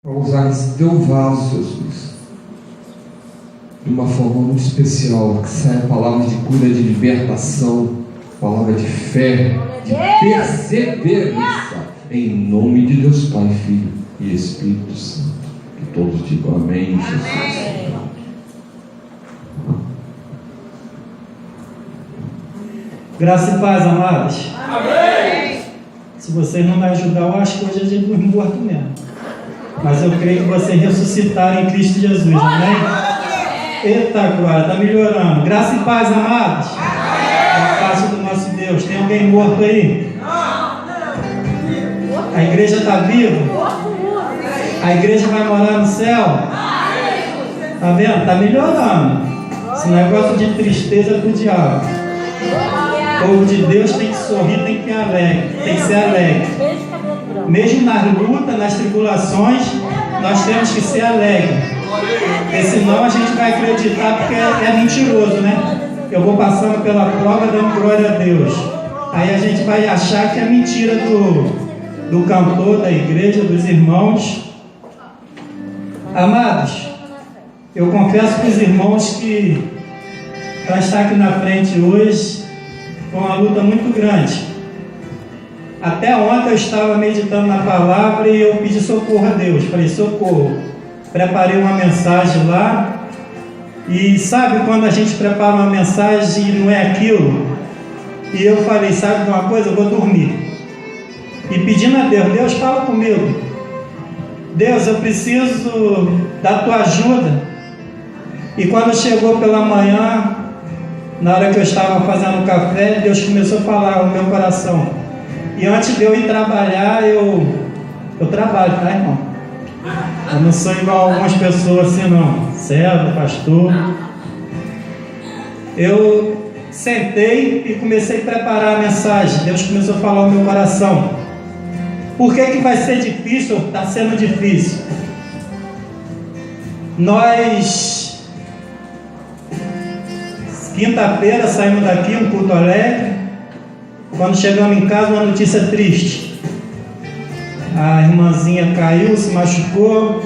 para usar esse teu vaso, Jesus, de uma forma muito especial, que saia palavras de cura, de libertação, palavra de fé, de perseverança, em nome de Deus Pai, Filho e Espírito Santo. Que todos digam amém, Jesus. Graça e paz, amados. Amém. Se vocês não me ajudar, eu acho que hoje é dia dos mortos mesmo. Mas eu creio que vocês ressuscitaram em Cristo Jesus, amém? Eita glória, está melhorando. Graça e paz, amados. É fácil do nosso Deus. Tem alguém morto aí? A igreja está viva? A igreja vai morar no céu? Está vendo? Está melhorando. Esse negócio de tristeza é do diabo. O povo de Deus tem que sorrir, tem que ser alegre. Mesmo nas lutas, nas tribulações, nós temos que ser alegres. Porque senão a gente vai acreditar, porque é mentiroso, né? Eu vou passando pela prova dando glória a Deus. Aí a gente vai achar que é mentira do cantor, da igreja, dos irmãos. Amados, eu confesso para os irmãos que para estar aqui na frente hoje foi uma luta muito grande. Até ontem eu estava meditando na palavra e eu pedi socorro a Deus. Falei, socorro. Preparei uma mensagem lá. E sabe quando a gente prepara uma mensagem e não é aquilo? E eu falei, sabe de uma coisa? Eu vou dormir. E pedindo a Deus, Deus fala comigo. Deus, eu preciso da tua ajuda. E quando chegou pela manhã, na hora que eu estava fazendo café, Deus começou a falar no meu coração. E antes de eu ir trabalhar, eu trabalho, tá, irmão? Eu não sou igual a algumas pessoas assim, não. Servo, pastor. Eu sentei e comecei a preparar a mensagem. Deus começou a falar no meu coração. Por que vai ser difícil? Está sendo difícil. Nós, quinta-feira, saímos daqui, um culto alegre. Quando chegamos em casa, uma notícia triste. A irmãzinha caiu, se machucou,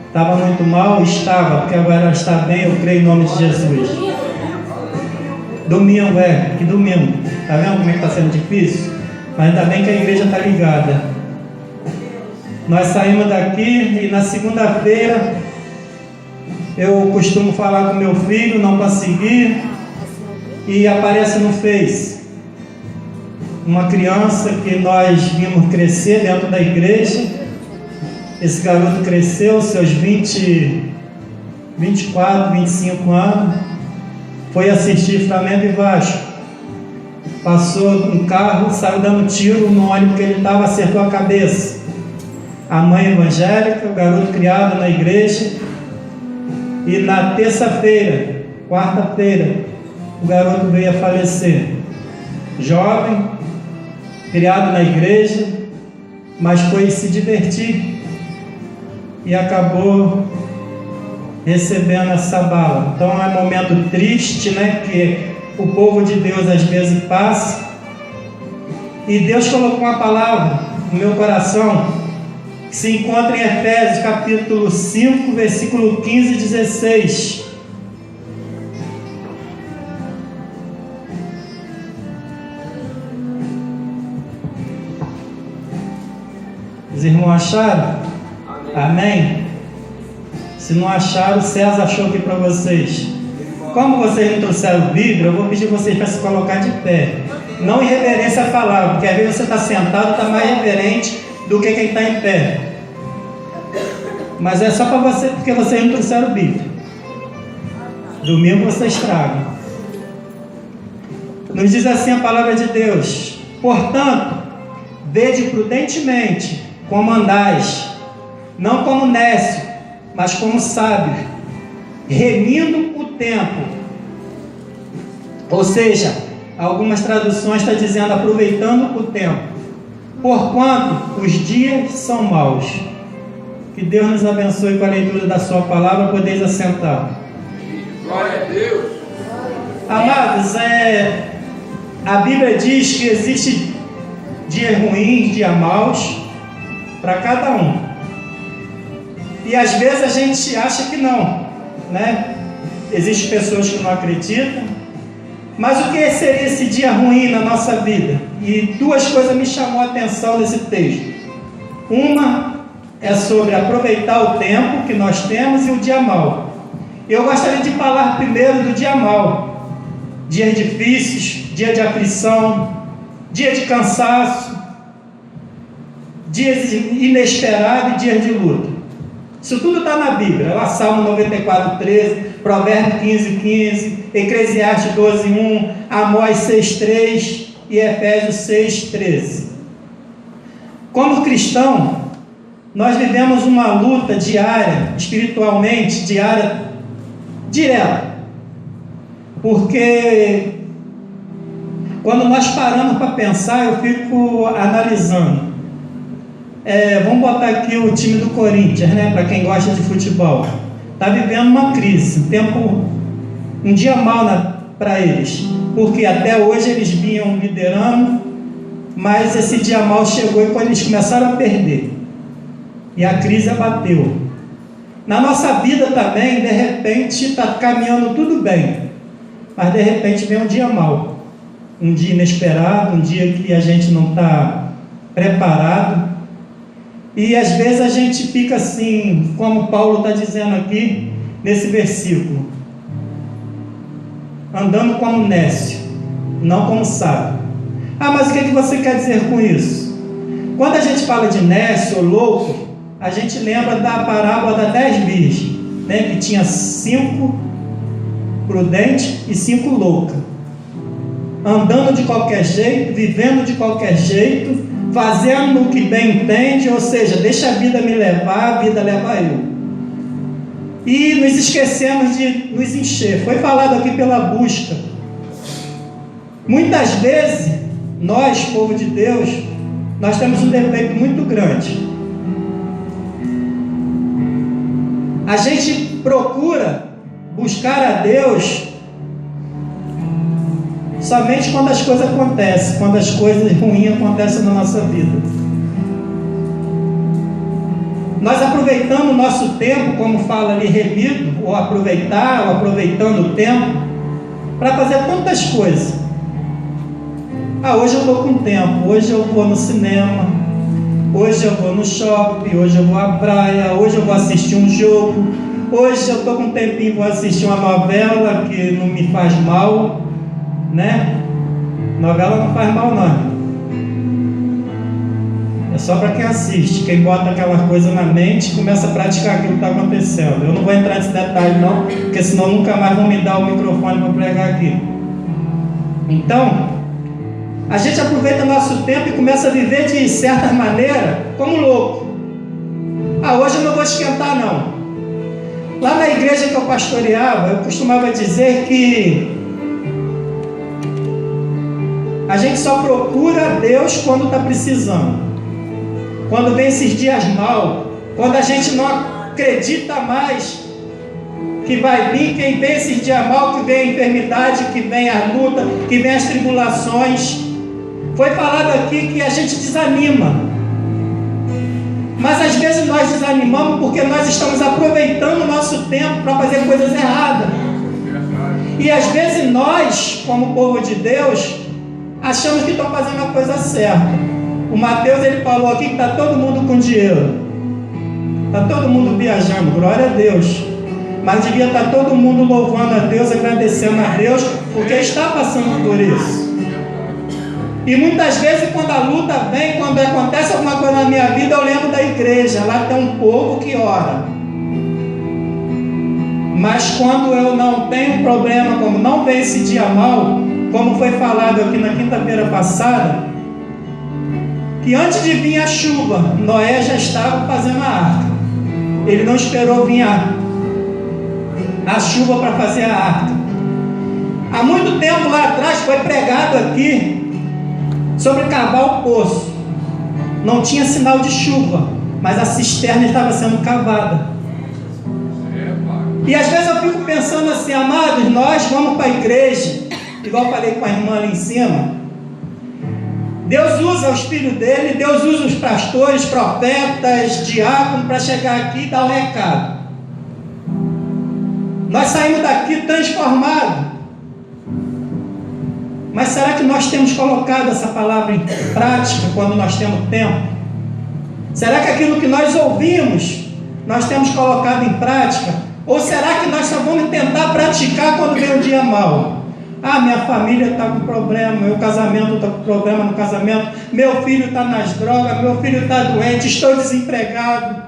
estava muito mal, estava, porque agora ela está bem, eu creio em nome de Jesus. Domingo, que domingo. Está vendo como é que está sendo difícil? Mas ainda bem que a igreja está ligada. Nós saímos daqui e na segunda-feira eu costumo falar com meu filho, não consegui, e aparece no Face uma criança que nós vimos crescer dentro da igreja. Esse garoto cresceu, seus 24, 25 anos, foi assistir Flamengo e Vasco. Passou um carro, saiu dando tiro no ônibus que ele estava, acertou a cabeça. A mãe evangélica, o garoto criado na igreja. E na terça-feira, quarta-feira, o garoto veio a falecer. Jovem, criado na igreja, mas foi se divertir e acabou recebendo essa bala. Então é um momento triste, né, que o povo de Deus às vezes passa. E Deus colocou uma palavra no meu coração que se encontra em Efésios capítulo 5, versículo 15 e 16. Os irmãos acharam? Amém? Se não acharam, o César achou aqui para vocês. Como vocês não trouxeram Bíblia, eu vou pedir vocês para se colocar de pé. Não em reverência à palavra, porque às vezes você está sentado, está mais reverente do que quem está em pé. Mas é só para você, porque vocês não trouxeram Bíblia. Domingo vocês tragam. Nos diz assim a palavra de Deus: portanto, vede prudentemente como andais, não como nécio, mas como sábio, remindo o tempo. Ou seja, algumas traduções estão dizendo aproveitando o tempo, porquanto os dias são maus. Que Deus nos abençoe com a leitura da sua palavra. Podeis assentar. Glória a Deus. Amados, a Bíblia diz que existe dias ruins, dias maus para cada um. E às vezes a gente acha que não, né? Existem pessoas que não acreditam. Mas o que seria esse dia ruim na nossa vida? E duas coisas me chamou a atenção nesse texto. Uma é sobre aproveitar o tempo que nós temos e o dia mau. Eu gostaria de falar primeiro do dia mau. Dias difíceis, dia de aflição, dia de cansaço, dias inesperados e dias de luta. Isso tudo está na Bíblia. Lá Salmo 94:13, Provérbios 15:15, Eclesiastes 12:1, Amós 6:3 e Efésios 6:13. Como cristão, nós vivemos uma luta diária, espiritualmente, direta. Porque quando nós paramos para pensar, eu fico analisando. Vamos botar aqui o time do Corinthians, né? Para quem gosta de futebol. Está vivendo uma crise, um dia mau para eles. Porque até hoje eles vinham liderando, mas esse dia mau chegou e quando eles começaram a perder. E a crise abateu. Na nossa vida também, de repente, está caminhando tudo bem. Mas de repente vem um dia mau. Um dia inesperado, um dia que a gente não está preparado. E às vezes a gente fica assim, como Paulo está dizendo aqui, nesse versículo. Andando como nécio, não como sábio. Mas o que você quer dizer com isso? Quando a gente fala de nécio ou louco, a gente lembra da parábola das 10 virgens, né? Que tinha 5 prudentes e 5 loucas. Andando de qualquer jeito, vivendo de qualquer jeito, fazendo o que bem entende, ou seja, deixa a vida me levar, a vida leva eu. E nos esquecemos de nos encher. Foi falado aqui pela busca. Muitas vezes, nós, povo de Deus, nós temos um defeito muito grande. A gente procura buscar a Deus somente quando as coisas acontecem, quando as coisas ruins acontecem na nossa vida. Nós aproveitamos o nosso tempo, como fala ali, remido, ou aproveitar, ou aproveitando o tempo, para fazer tantas coisas. Hoje eu estou com tempo, hoje eu vou no cinema, hoje eu vou no shopping, hoje eu vou à praia, hoje eu vou assistir um jogo, hoje eu estou com um tempinho e vou assistir uma novela que não me faz mal, né? Novela não faz mal não. É só para quem assiste. Quem bota aquela coisa na mente e começa a praticar aquilo que está acontecendo. Eu não vou entrar nesse detalhe não, porque senão nunca mais vão me dar o microfone para pregar aqui. Então, a gente aproveita nosso tempo e começa a viver de certa maneira como louco. Hoje eu não vou esquentar não. Lá na igreja que eu pastoreava, eu costumava dizer que a gente só procura Deus quando está precisando. Quando vem esses dias maus, quando a gente não acredita mais que vai vir, quem vem esses dias maus, que vem a enfermidade, que vem a luta, que vem as tribulações. Foi falado aqui que a gente desanima. Mas às vezes nós desanimamos porque nós estamos aproveitando o nosso tempo para fazer coisas erradas. E às vezes nós, como povo de Deus, achamos que estão fazendo a coisa certa. O Mateus, ele falou aqui que está todo mundo com dinheiro. Está todo mundo viajando, glória a Deus. Mas devia estar todo mundo louvando a Deus, agradecendo a Deus, porque está passando por isso. E muitas vezes quando a luta vem, quando acontece alguma coisa na minha vida, eu lembro da igreja. Lá tem um povo que ora. Mas quando eu não tenho problema, como não vem esse dia mal, como foi falado aqui na quinta-feira passada, que antes de vir a chuva, Noé já estava fazendo a arca. Ele não esperou vir a chuva para fazer a arca. Há muito tempo lá atrás foi pregado aqui sobre cavar o poço. Não tinha sinal de chuva, mas a cisterna estava sendo cavada. E às vezes eu fico pensando assim, amados, nós vamos para a igreja, igual falei com a irmã ali em cima, Deus usa os filhos dele, Deus usa os pastores, profetas, diáconos para chegar aqui e dar o recado. Nós saímos daqui transformados. Mas será que nós temos colocado essa palavra em prática quando nós temos tempo? Será que aquilo que nós ouvimos, nós temos colocado em prática? Ou será que nós só vamos tentar praticar quando vem um dia mau? Ah, minha família está com problema, meu casamento está com problema no casamento, meu filho está nas drogas, meu filho está doente, estou desempregado,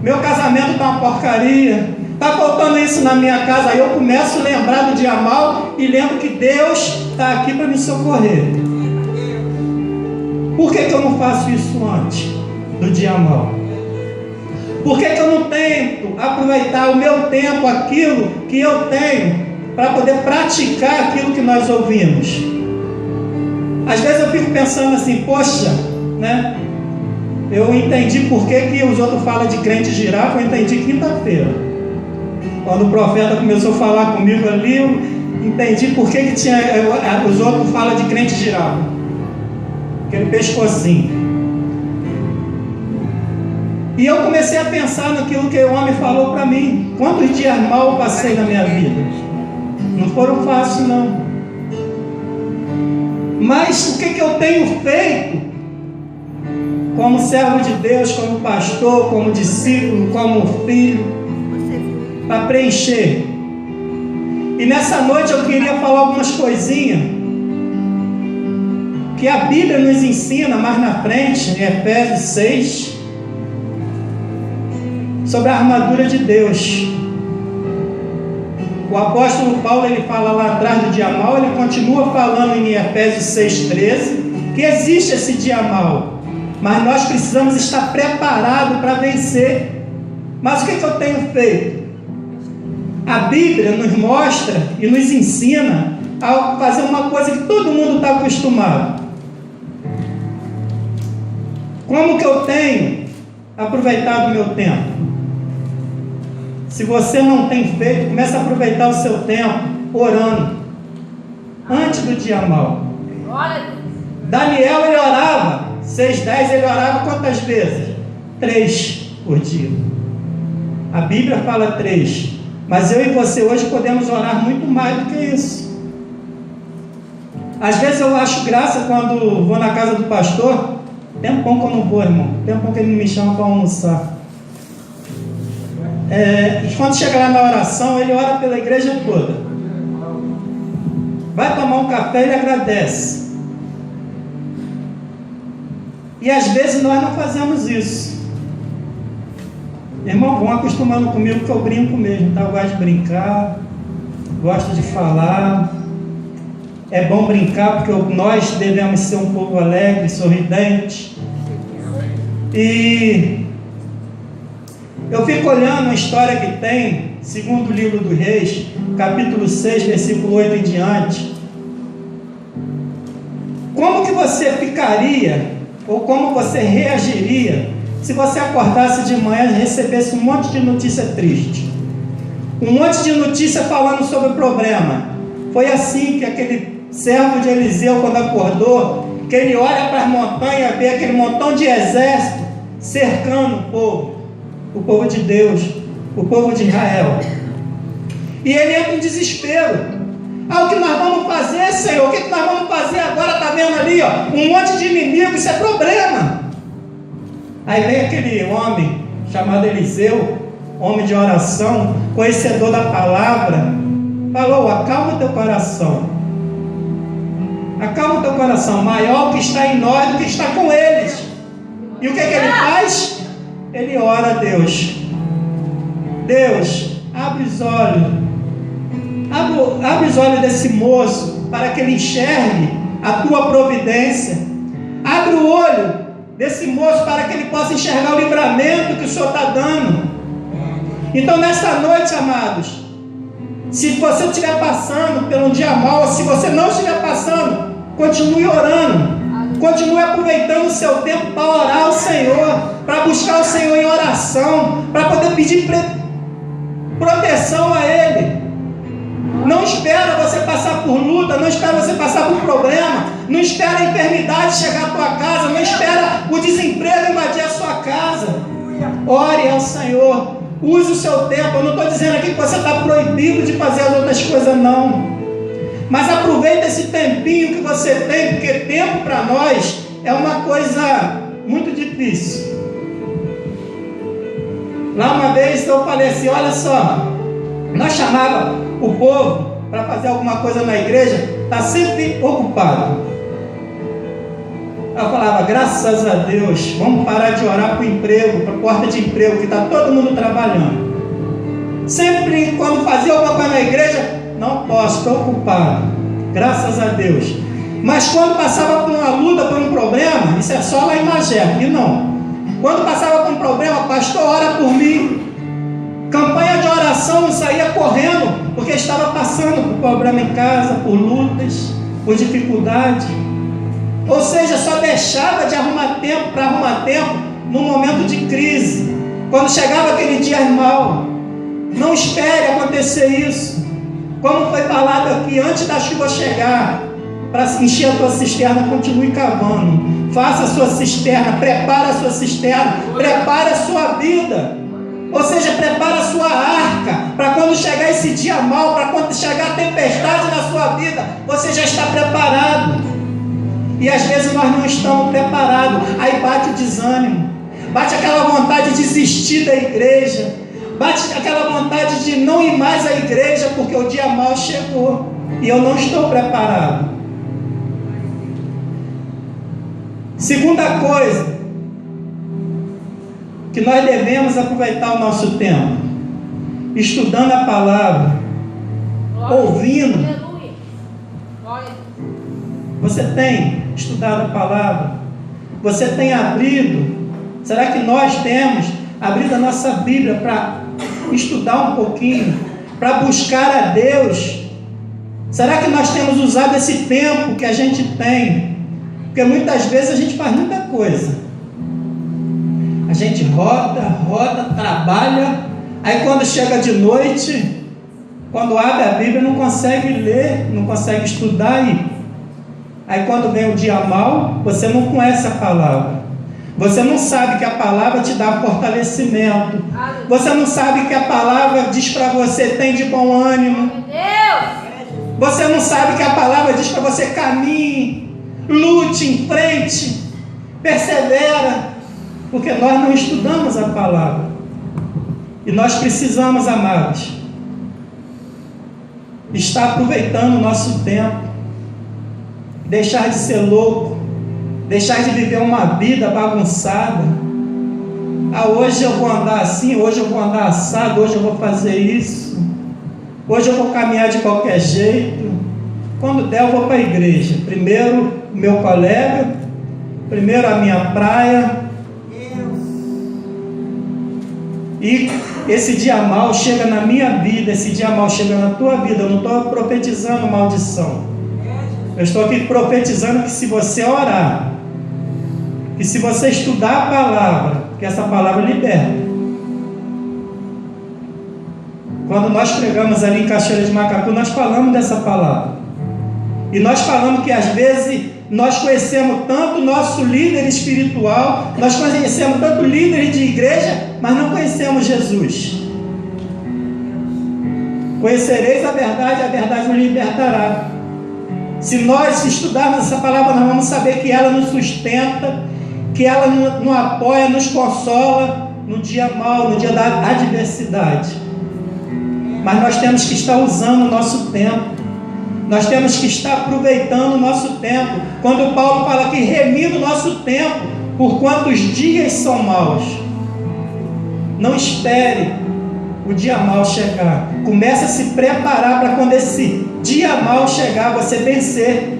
meu casamento está uma porcaria, está faltando isso na minha casa. Aí eu começo a lembrar do dia mau e lembro que Deus está aqui para me socorrer. Por que eu não faço isso antes do dia mau? Por que eu não tento aproveitar o meu tempo, aquilo que eu tenho, para poder praticar aquilo que nós ouvimos? Às vezes eu fico pensando assim, poxa, né? Eu entendi por que os outros falam de crente girafa, eu entendi quinta-feira. Quando o profeta começou a falar comigo ali, eu entendi por que os outros falam de crente girafa. Aquele pescocinho. E eu comecei a pensar naquilo que o homem falou para mim. Quantos dias mal eu passei na minha vida? Não foram fáceis, não. Mas o que eu tenho feito como servo de Deus, como pastor, como discípulo, como filho, para preencher? E nessa noite eu queria falar algumas coisinhas que a Bíblia nos ensina mais na frente, em Efésios 6, sobre a armadura de Deus. O apóstolo Paulo, ele fala lá atrás do dia mau, ele continua falando em Efésios 6,13, que existe esse dia mau, mas nós precisamos estar preparados para vencer. Mas o que eu tenho feito? A Bíblia nos mostra e nos ensina a fazer uma coisa que todo mundo está acostumado. Como que eu tenho aproveitado o meu tempo? Se você não tem feito, comece a aproveitar o seu tempo orando antes do dia mau. Daniel, ele orava 6:10, ele orava quantas vezes? 3 por dia. A Bíblia fala 3, mas eu e você hoje podemos orar muito mais do que isso. Às vezes eu acho graça quando vou na casa do pastor. Tempão que eu não vou, irmão. Tempão que ele não me chama para almoçar. Quando chega lá na oração, ele ora pela igreja toda. Vai tomar um café, ele agradece. E às vezes nós não fazemos isso. Irmão, vão acostumando comigo que eu brinco mesmo, tá? Eu gosto de brincar, gosto de falar. É bom brincar porque nós devemos ser um povo alegre, sorridente. E eu fico olhando uma história que tem, segundo o livro dos Reis, capítulo 6, versículo 8 em diante. Como que você ficaria, ou como você reagiria, se você acordasse de manhã e recebesse um monte de notícia triste? Um monte de notícia falando sobre o problema. Foi assim que aquele servo de Eliseu, quando acordou, que ele olha para as montanhas, vê aquele montão de exército cercando o povo de Deus, o povo de Israel. E ele entra em desespero. O que nós vamos fazer, Senhor? O que nós vamos fazer agora? Está vendo ali, ó, um monte de inimigos, isso é problema. Aí vem aquele homem chamado Eliseu, homem de oração, conhecedor da palavra, falou: acalma o teu coração. Acalma o teu coração, maior que está em nós do que está com eles. E o que ele faz? Ele ora a Deus. Deus, abre os olhos. Abre os olhos desse moço para que ele enxergue a tua providência. Abre o olho desse moço para que ele possa enxergar o livramento que o Senhor está dando. Então nesta noite, amados, se você estiver passando por um dia mau, ou se você não estiver passando, continue orando. Continue aproveitando o seu tempo para orar ao Senhor, para buscar o Senhor em oração, para poder pedir proteção a Ele. Não espera você passar por luta, não espera você passar por problema, não espera a enfermidade chegar à tua casa, não espera o desemprego invadir a sua casa. Ore ao Senhor, use o seu tempo. Eu não estou dizendo aqui que você está proibido de fazer as outras coisas, não. Mas aproveita esse tempinho que você tem, porque tempo para nós é uma coisa muito difícil. Lá uma vez eu falei assim, olha só, nós chamava o povo para fazer alguma coisa na igreja, está sempre ocupado. Eu falava, graças a Deus, vamos parar de orar para o emprego, para a porta de emprego, que está todo mundo trabalhando. Sempre quando fazia alguma coisa na igreja, não posso, estou ocupado, graças a Deus. Mas quando passava por uma luta, por um problema, isso é só lá em Magé, aqui não. Quando passava por um problema, pastor, ora por mim. Campanha de oração, eu saía correndo, porque estava passando por problema em casa, por lutas, por dificuldade. Ou seja, só deixava de arrumar tempo para arrumar tempo no momento de crise. Quando chegava aquele dia mal, não espere acontecer isso. Como foi falado aqui, antes da chuva chegar, para encher a tua cisterna, continue cavando. Faça a sua cisterna, prepara a sua cisterna, prepara a sua vida. Ou seja, prepara a sua arca, para quando chegar esse dia mal, para quando chegar a tempestade na sua vida, você já está preparado. E às vezes nós não estamos preparados, aí bate o desânimo, bate aquela vontade de desistir da igreja, bate aquela vontade de não ir mais à igreja, porque o dia mal chegou, e eu não estou preparado. Segunda coisa, que nós devemos aproveitar o nosso tempo, estudando a palavra, ouvindo. Você tem estudado a palavra? Você tem abrido? Será que nós temos abrido a nossa Bíblia para estudar um pouquinho, para buscar a Deus? Será que nós temos usado esse tempo que a gente tem? Porque muitas vezes a gente faz muita coisa. A gente roda, trabalha, aí quando chega de noite, quando abre a Bíblia não consegue ler, não consegue estudar, aí quando vem o dia mal, você não conhece a palavra, você não sabe que a palavra te dá fortalecimento, você não sabe que a palavra diz para você, tem de bom ânimo, você não sabe que a palavra diz para você, caminhe, lute em frente, persevera, porque nós não estudamos a palavra. E nós precisamos, amados, estar aproveitando o nosso tempo, deixar de ser louco, deixar de viver uma vida bagunçada. Hoje eu vou andar assim, hoje eu vou andar assado, hoje eu vou fazer isso, hoje eu vou caminhar de qualquer jeito. Quando der eu vou para a igreja, primeiro o meu colega, primeiro a minha praia. E esse dia mal chega na minha vida, esse dia mal chega na tua vida. Eu não estou profetizando maldição, eu estou aqui profetizando que se você orar, que se você estudar a palavra, que essa palavra liberta. Quando nós pregamos ali em Cachoeira de Macacu, nós falamos dessa palavra, e nós falamos que às vezes nós conhecemos tanto o nosso líder espiritual, nós conhecemos tanto líder de igreja, mas não conhecemos Jesus. Conhecereis a verdade nos libertará. Se nós estudarmos essa palavra, nós vamos saber que ela nos sustenta, que ela nos apoia, nos consola no dia mau, no dia da adversidade. Mas nós temos que estar usando o nosso tempo. Nós temos que estar aproveitando o nosso tempo. Quando Paulo fala que remindo o nosso tempo, por quantos dias são maus. Não espere o dia mau chegar. Comece a se preparar para quando esse dia mau chegar, você vencer.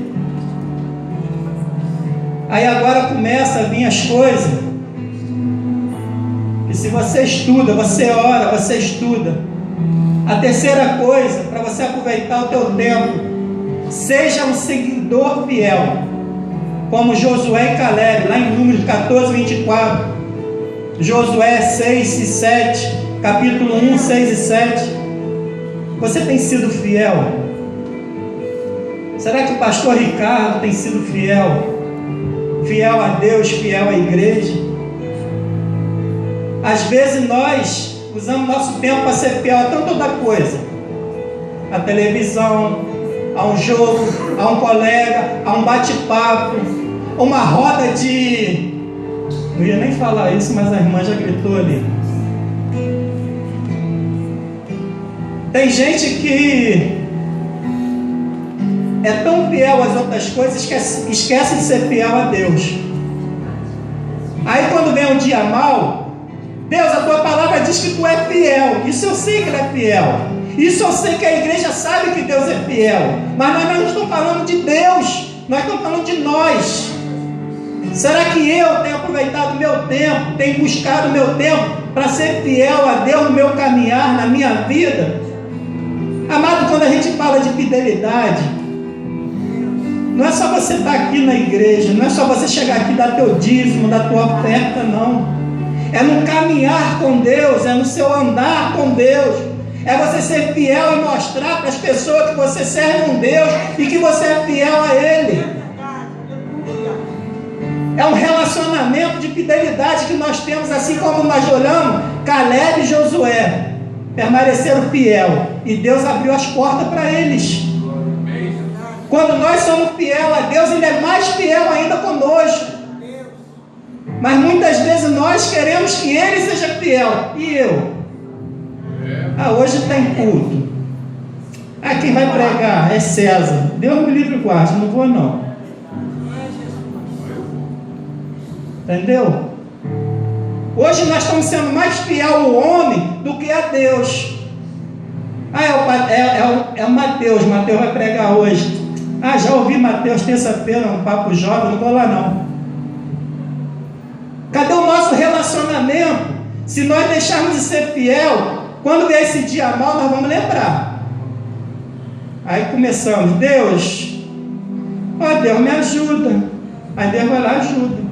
Aí agora começa a vir as coisas. E se você estuda, você ora, você estuda. A terceira coisa, para você aproveitar o teu tempo, seja um seguidor fiel, como Josué e Caleb, lá em Números 14, 24, Josué 6 e 7, capítulo 1, 6 e 7. Você tem sido fiel? Será que o pastor Ricardo tem sido fiel? Fiel a Deus, fiel à igreja? Às vezes nós usamos nosso tempo para ser fiel a tanta coisa. A televisão, a um jogo, a um colega, a um bate-papo, uma roda de... Não ia nem falar isso, mas a irmã já gritou ali. Tem gente que é tão fiel às outras coisas que esquece de ser fiel a Deus. Aí quando vem um dia mau, Deus, a tua palavra diz que tu é fiel. Isso eu sei que ele é fiel. Isso eu sei que a igreja sabe que Deus é fiel. Mas nós não estamos falando de Deus, nós estamos falando de nós. Será que eu tenho aproveitado o meu tempo, tenho buscado o meu tempo para ser fiel a Deus no meu caminhar, na minha vida? Amado, quando a gente fala de fidelidade, não é só você estar aqui na igreja, não é só você chegar aqui e dar teu dízimo, dar tua oferta, não. É no caminhar com Deus, é no seu andar com Deus. É você ser fiel e mostrar para as pessoas que você serve um Deus e que você é fiel a Ele. É um relacionamento de fidelidade que nós temos, assim como nós olhamos Caleb e Josué, permaneceram fiel e Deus abriu as portas para eles. Quando nós somos fiel a Deus, Ele é mais fiel ainda conosco. Mas muitas vezes nós queremos que Ele seja fiel. E eu? Hoje tem culto. Quem vai pregar é César. Deus me livre e guarde, não vou não. Entendeu? Hoje nós estamos sendo mais fiel ao homem do que a Deus. É o Mateus. Mateus vai pregar hoje. Já ouvi Mateus terça-feira, um papo jovem, não vou lá não. Cadê o nosso relacionamento? Se nós deixarmos de ser fiel, quando vier esse dia mal, nós vamos lembrar. Aí começamos, Deus, Deus me ajuda. Aí Deus vai lá e ajuda.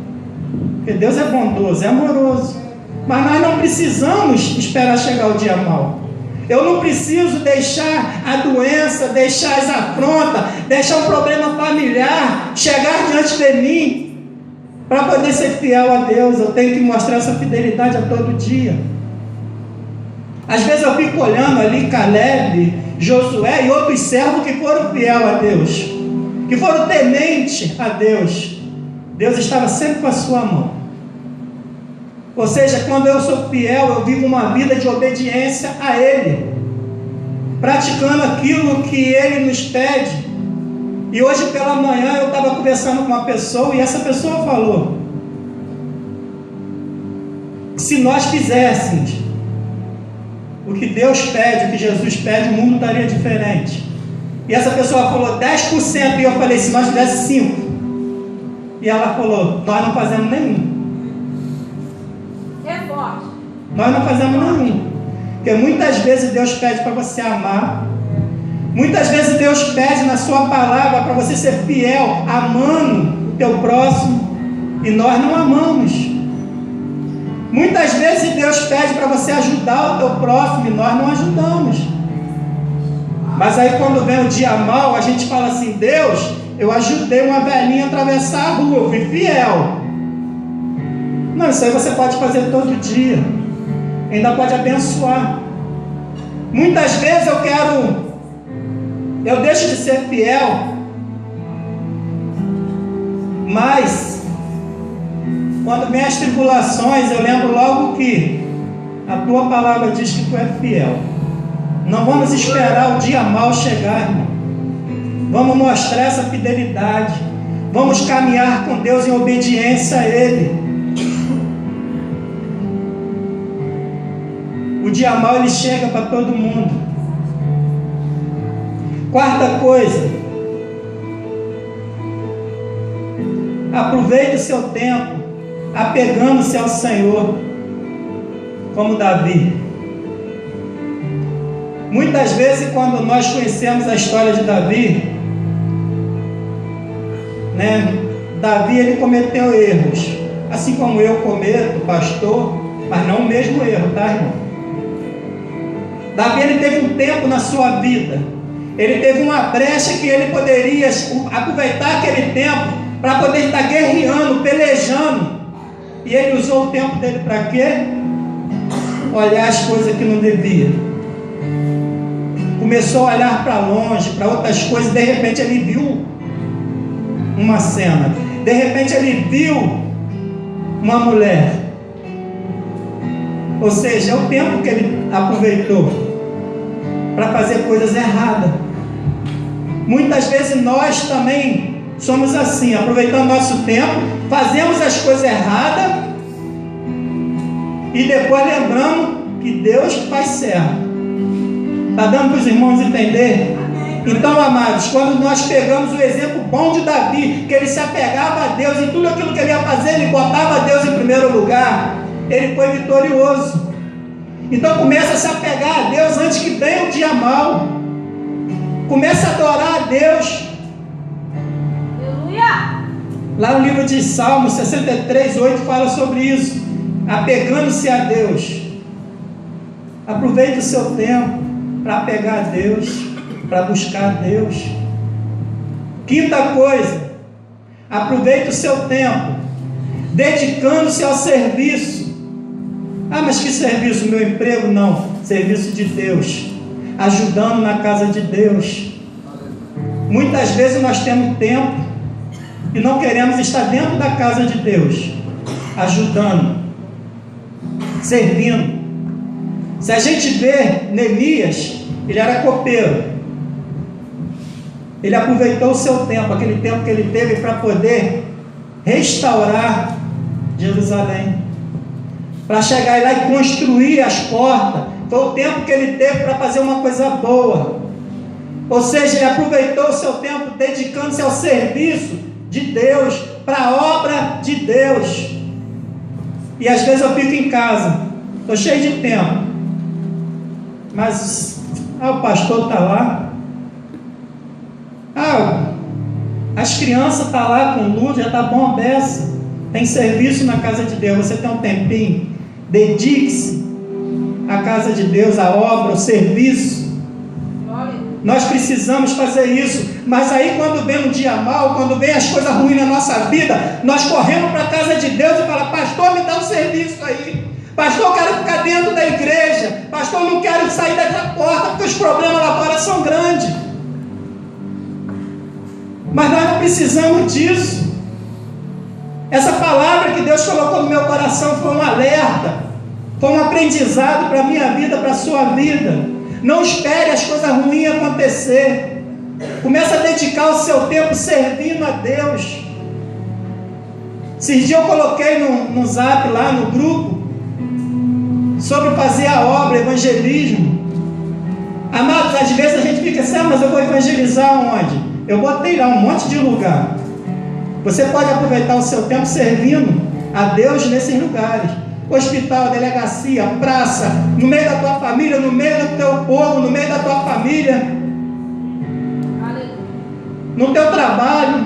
Porque Deus é bondoso, é amoroso. Mas nós não precisamos esperar chegar o dia mal. Eu não preciso deixar a doença, deixar as afrontas, deixar um problema familiar chegar diante de mim. Para poder ser fiel a Deus, eu tenho que mostrar essa fidelidade a todo dia. Às vezes eu fico olhando ali Caleb, Josué e outros servos que foram fiel a Deus, que foram tementes a Deus. Deus estava sempre com a sua mão. Ou seja, quando eu sou fiel, eu vivo uma vida de obediência a Ele, praticando aquilo que Ele nos pede. E hoje pela manhã eu estava conversando com uma pessoa e essa pessoa falou: se nós fizéssemos o que Deus pede, o que Jesus pede, o mundo estaria diferente. E essa pessoa falou 10%, e eu falei, se nós fizéssemos 5%. E ela falou, nós não fazemos nenhum. É forte. Nós não fazemos nenhum. Porque muitas vezes Deus pede para você amar. Muitas vezes Deus pede na sua palavra para você ser fiel, amando o teu próximo. E nós não amamos. Muitas vezes Deus pede para você ajudar o teu próximo e nós não ajudamos. Mas aí quando vem o dia mau, a gente fala assim, Deus, eu ajudei uma velhinha a atravessar a rua, eu fui fiel. Não, isso aí você pode fazer todo dia. Ainda pode abençoar. Muitas vezes eu deixo de ser fiel, mas quando vem as tribulações, eu lembro logo que a tua palavra diz que tu é fiel. Não vamos esperar o dia mau chegar, irmão. Vamos mostrar essa fidelidade. Vamos caminhar com Deus em obediência a Ele. O dia mau ele chega para todo mundo. Quarta coisa, aproveite o seu tempo apegando-se ao Senhor, como Davi. Muitas vezes quando nós conhecemos a história de Davi, Davi ele cometeu erros, assim como eu cometo, pastor, mas não o mesmo erro, tá, irmão? Davi ele teve um tempo na sua vida Ele teve uma brecha que ele poderia aproveitar aquele tempo para poder estar guerreando, pelejando. E ele usou o tempo dele para quê? Olhar as coisas que não devia. Começou a olhar para longe, para outras coisas. De repente ele viu uma cena. De repente ele viu uma mulher. Ou seja, é o tempo que ele aproveitou para fazer coisas erradas. Muitas vezes nós também somos assim, aproveitando nosso tempo, fazemos as coisas erradas e depois lembramos que Deus faz certo. Está dando para os irmãos entender? Então, amados, quando nós pegamos o exemplo bom de Davi, que ele se apegava a Deus em tudo aquilo que ele ia fazer, ele botava Deus em primeiro lugar, ele foi vitorioso. Então começa a se apegar a Deus antes que venha o dia mau. Começa a adorar a Deus. Aleluia! Lá no livro de Salmos 63:8 fala sobre isso. Apegando-se a Deus. Aproveite o seu tempo para apegar a Deus, para buscar a Deus. Quinta coisa, aproveite o seu tempo dedicando-se ao serviço. Ah, mas que serviço? Meu emprego? Não, serviço de Deus, ajudando na casa de Deus. Muitas vezes nós temos tempo e não queremos estar dentro da casa de Deus, ajudando, servindo. Se a gente vê Neemias, ele era copeiro. Ele aproveitou o seu tempo, aquele tempo que ele teve para poder restaurar Jerusalém, para chegar lá e construir as portas. Foi o tempo que ele teve para fazer uma coisa boa. Ou seja, ele aproveitou o seu tempo dedicando-se ao serviço de Deus, para a obra de Deus. E às vezes eu fico em casa, estou cheio de tempo, mas o pastor está lá, as crianças estão lá com luz, já está bom a beça, tem serviço na casa de Deus. Você tem um tempinho, dedique-se à casa de Deus, à obra, ao serviço. Nós precisamos fazer isso. Mas aí quando vem um dia mau, quando vem as coisas ruins na nossa vida, nós corremos para a casa de Deus e falamos: pastor, me dá um serviço aí, pastor, eu quero ficar dentro da igreja, pastor, eu não quero sair dessa porta porque os problemas lá fora são grandes. Mas nós não precisamos disso. Essa palavra que Deus colocou no meu coração foi um alerta, foi um aprendizado para a minha vida, para a sua vida. Não espere as coisas ruins acontecer. Começa a dedicar o seu tempo servindo a Deus. Esses dias eu coloquei no zap lá no grupo sobre fazer a obra, evangelismo. Amados, às vezes a gente fica assim: mas eu vou evangelizar onde? Eu botei lá um monte de lugar. Você pode aproveitar o seu tempo servindo a Deus nesses lugares: hospital, delegacia, praça, no meio da tua família, no meio do teu povo, no meio da tua família, no teu trabalho,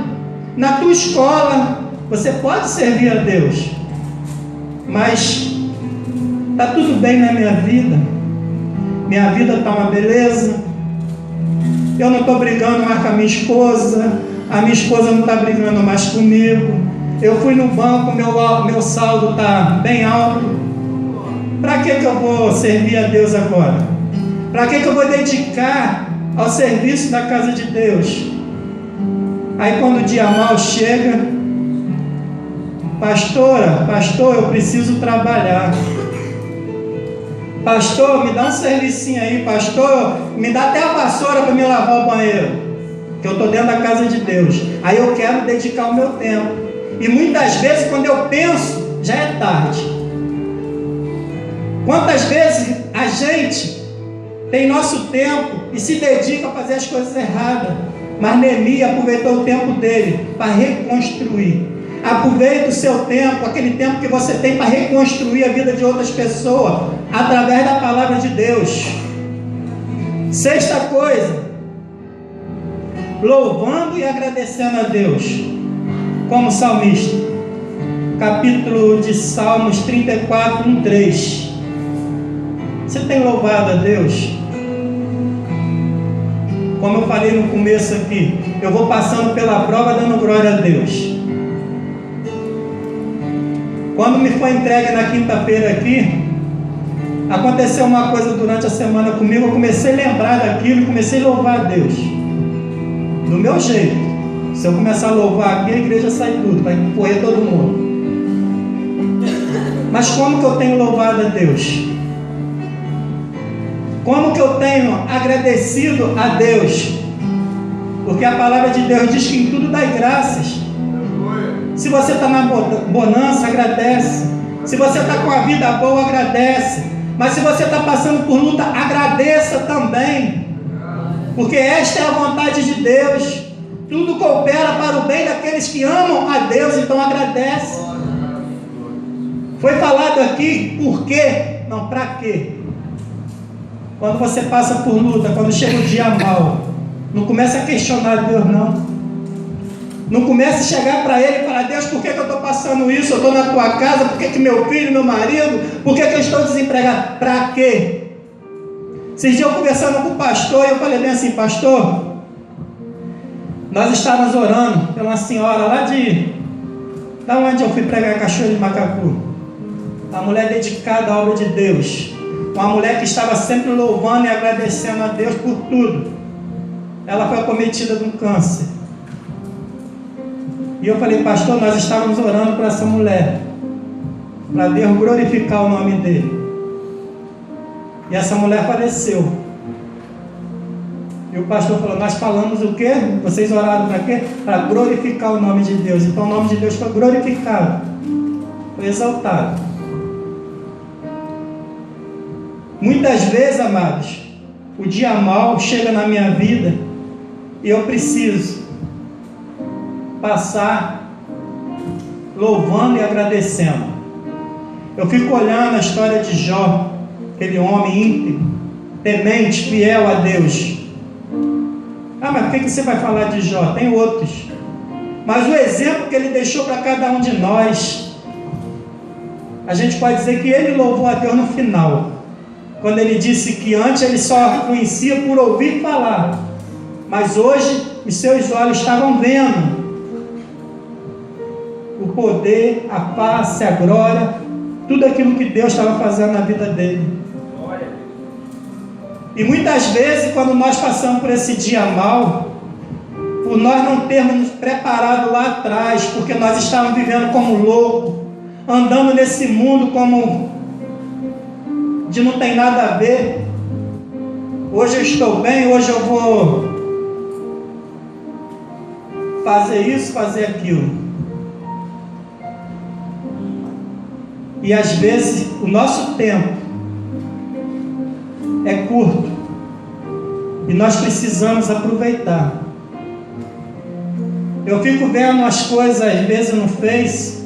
na tua escola. Você pode servir a Deus. Mas está tudo bem na minha vida? Minha vida está uma beleza? Eu não estou brigando mais com a minha esposa, a minha esposa não está brigando mais comigo, eu fui no banco, meu saldo está bem alto. Para que eu vou servir a Deus agora? Para que eu vou dedicar ao serviço da casa de Deus? Aí quando o dia mau chega: pastor, eu preciso trabalhar. Pastor, me dá um servicinho aí. Pastor, me dá até a vassoura para me lavar o banheiro, que eu estou dentro da casa de Deus. Aí eu quero dedicar o meu tempo. E muitas vezes quando eu penso, já é tarde. Quantas vezes a gente tem nosso tempo e se dedica a fazer as coisas erradas? Mas Neemias aproveitou o tempo dele para reconstruir. Aproveite o seu tempo, aquele tempo que você tem, para reconstruir a vida de outras pessoas através da palavra de Deus. Sexta coisa, louvando e agradecendo a Deus, como salmista. Capítulo de Salmos 34, 1-3. Você tem louvado a Deus? como eu falei no começo aqui, eu vou passando pela prova dando glória a Deus. Quando me foi entregue na quinta-feira aqui, aconteceu uma coisa durante a semana comigo, eu comecei a lembrar daquilo e comecei a louvar a Deus. Do meu jeito. Se eu começar a louvar aqui, a igreja sai tudo, vai correr todo mundo. Mas como que eu tenho louvado a Deus? Como que eu tenho agradecido a Deus? Porque a palavra de Deus diz que em tudo dai graças. Se você está na bonança, agradece. Se você está com a vida boa, agradece. Mas se você está passando por luta, agradeça também. Porque esta é a vontade de Deus. Tudo coopera para o bem daqueles que amam a Deus, então agradece. Foi falado aqui por quê? Não, para quê? Quando você passa por luta, quando chega o dia mal, não comece a questionar Deus, não. Não comece a chegar para Ele e falar: Deus, por que eu estou passando isso? Eu estou na tua casa, por que meu filho, meu marido, por que eu estou desempregado? Para quê? Esses dias eu conversando com o pastor, e eu falei bem assim: pastor, nós estávamos orando pela senhora lá da onde eu fui pregar, Cachoeira de Macacu. Uma mulher dedicada à obra de Deus. Uma mulher que estava sempre louvando e agradecendo a Deus por tudo. Ela foi acometida de um câncer. E eu falei: pastor, nós estávamos orando por essa mulher, para Deus glorificar o nome dele. E essa mulher faleceu. E o pastor falou: nós falamos o quê? Vocês oraram para quê? Para glorificar o nome de Deus. Então o nome de Deus foi glorificado, foi exaltado. Muitas vezes, amados, o dia mal chega na minha vida e eu preciso passar louvando e agradecendo. Eu fico olhando a história de Jó, aquele homem íntegro, temente, fiel a Deus. Ah, mas por que você vai falar de Jó? Tem outros. Mas o exemplo que ele deixou para cada um de nós, a gente pode dizer que ele louvou a Deus no final, quando ele disse que antes ele só conhecia por ouvir falar, mas hoje os seus olhos estavam vendo o poder, a face, a glória, tudo aquilo que Deus estava fazendo na vida dele. E muitas vezes, quando nós passamos por esse dia mal, por nós não termos nos preparado lá atrás, porque nós estávamos vivendo como louco, andando nesse mundo como de não tem nada a ver. Hoje eu estou bem, hoje eu vou fazer isso, fazer aquilo. E às vezes o nosso tempo é curto e nós precisamos aproveitar. Eu fico vendo as coisas às vezes no Face,